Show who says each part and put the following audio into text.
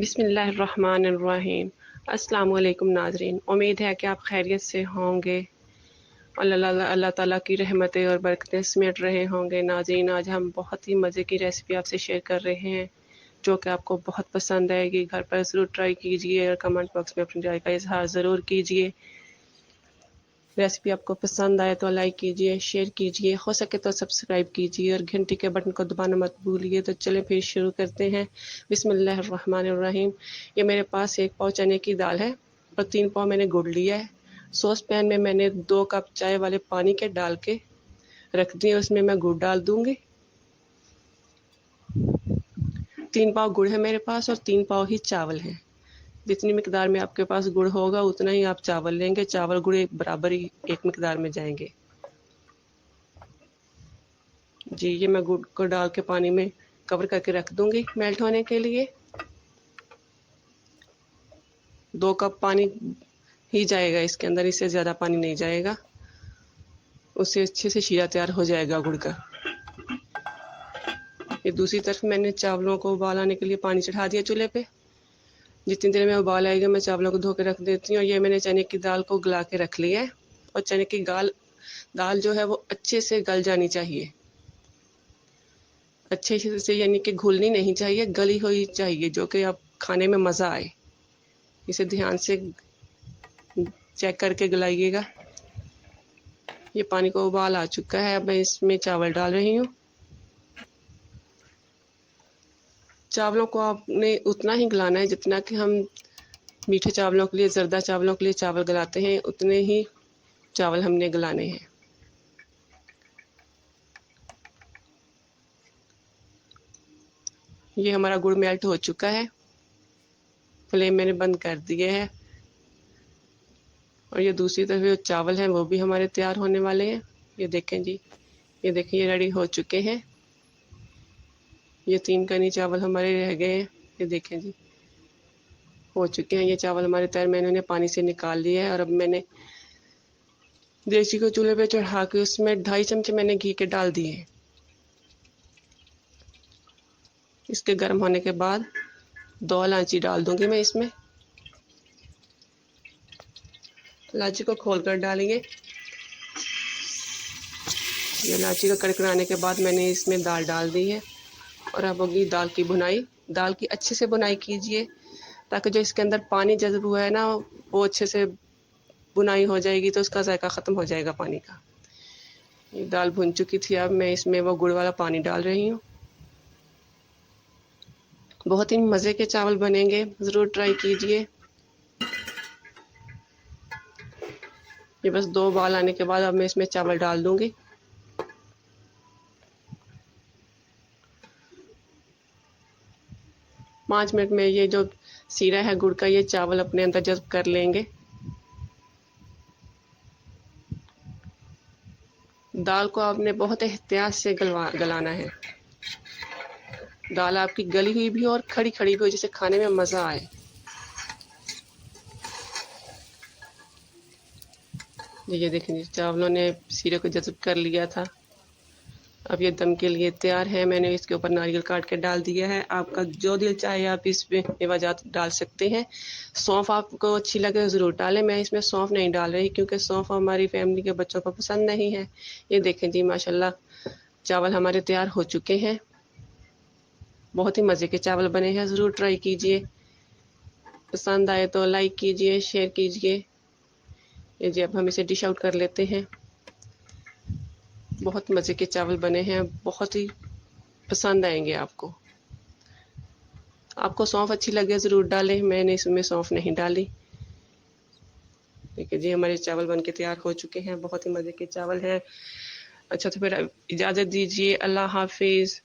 Speaker 1: बिस्मिल्लाहिर्रहमानिर्रहीम। अस्सलाम वालेकुम नाज़रीन, उम्मीद है कि आप खैरियत से होंगे। अल्लाह ताला की रहमतें और बरकतें समेट रहे होंगे। नाज़रीन, आज हम बहुत ही मज़े की रेसिपी आपसे शेयर कर रहे हैं जो कि आपको बहुत पसंद आएगी। घर पर ज़रूर ट्राई कीजिए और कमेंट बॉक्स में अपनी राय का इजहार ज़रूर कीजिए। रेसिपी आपको पसंद आए तो लाइक कीजिए, शेयर कीजिए, हो सके तो सब्सक्राइब कीजिए और घंटी के बटन को दबाना मत भूलिए। तो चलें फिर शुरू करते हैं। बिस्मिल्लाहिर्रहमानिर्रहीम। ये मेरे पास 1 पाव चने की दाल है और 3 पाव मैंने गुड़ लिया है। सॉस पैन में मैंने 2 कप चाय वाले पानी के डाल के रख दिए, उसमें मैं गुड़ डाल दूंगी। 3 पाव गुड़ है मेरे पास और 3 पाव ही चावल है। जितनी मिकदार में आपके पास गुड़ होगा उतना ही आप चावल लेंगे। चावल गुड़ एक बराबर ही एक मिकदार में जाएंगे। जी, ये मैं गुड़ को डाल के पानी में कवर करके रख दूंगी मेल्ट होने के लिए। 2 कप पानी ही जाएगा इसके अंदर, इससे ज़्यादा पानी नहीं जाएगा। उससे अच्छे से शीरा तैयार हो जाएगा गुड़ का। ये दूसरी तरफ मैंने चावलों को उबाल आने के लिए पानी चढ़ा दिया चूल्हे पे। जितनी देर में उबाल आएगा मैं चावलों को धो के रख देती हूँ। ये मैंने चने की दाल को गला के रख लिया है और चने की दाल जो है वो अच्छे से गल जानी चाहिए। अच्छे से यानी कि घुलनी नहीं चाहिए, गली हुई चाहिए, जो कि आप खाने में मज़ा आए। इसे ध्यान से चेक करके गलाइएगा। ये पानी को उबाल आ चुका है। अब मैं इसमें चावल डाल रही हूँ। चावलों को आपने उतना ही गलाना है जितना कि हम मीठे चावलों के लिए, जर्दा चावलों के लिए चावल गलाते हैं, उतने ही चावल हमने गलाने हैं। ये हमारा गुड़ मेल्ट हो चुका है। फ्लेम मैंने बंद कर दिए है और ये दूसरी तरफ जो चावल हैं वो भी हमारे तैयार होने वाले हैं। ये देखें जी, ये देखें, ये रेडी हो चुके हैं। ये 3 कनी चावल हमारे रह गए हैं। ये देखें जी, हो चुके हैं ये चावल हमारे तैयार। मैंने उन्हें पानी से निकाल लिया है और अब मैंने देसी को चूल्हे पे चढ़ा के उसमें 2.5 चमचे मैंने घी के डाल दिए हैं। इसके गर्म होने के बाद 2 इलायची डाल दूंगी मैं इसमें। इलायची को खोलकर डालेंगे। ये इलायची का कड़कड़ाने के बाद मैंने इसमें दाल डाल दी है और अब होगी दाल की भुनाई। दाल की अच्छे से भुनाई कीजिए ताकि जो इसके अंदर पानी जज़ब हुआ है ना वो अच्छे से भुनाई हो जाएगी, तो उसका जायका ख़त्म हो जाएगा पानी का। ये दाल भुन चुकी थी। अब मैं इसमें वो गुड़ वाला पानी डाल रही हूँ। बहुत ही मज़े के चावल बनेंगे, ज़रूर ट्राई कीजिए। ये बस 2 उबाल आने के बाद अब मैं इसमें चावल डाल दूंगी। पाँच मिनट में ये जो सीरा है गुड़ का, ये चावल अपने अंदर जज़्ब कर लेंगे। दाल को आपने बहुत एहतियात से गलाना है। दाल आपकी गली हुई भी हो और खड़ी खड़ी भी हो, जिसे खाने में मज़ा आए। ये देखें, चावलों ने सीरे को जज़्ब कर लिया था। अब ये दम के लिए तैयार है। मैंने इसके ऊपर नारियल काट के डाल दिया है। आपका जो दिल चाहे आप इसमें मेवाजात डाल सकते हैं। सौंफ आपको अच्छी लगे ज़रूर डालें। मैं इसमें सौंफ नहीं डाल रही क्योंकि सौंफ हमारी फैमिली के बच्चों को पसंद नहीं है। ये देखें जी, माशाल्लाह चावल हमारे तैयार हो चुके हैं। बहुत ही मज़े के चावल बने हैं, ज़रूर ट्राई कीजिए। पसंद आए तो लाइक कीजिए, शेयर कीजिए। ये जी, अब हम इसे डिश आउट कर लेते हैं। बहुत मज़े के चावल बने हैं, बहुत ही पसंद आएंगे आपको। आपको सौंफ अच्छी लगे ज़रूर डालें, मैंने इसमें सौंफ नहीं डाली। देखिए जी, हमारे चावल बन के तैयार हो चुके हैं। बहुत ही मज़े के चावल हैं। अच्छा, तो फिर इजाज़त दीजिए। अल्लाह हाफिज़।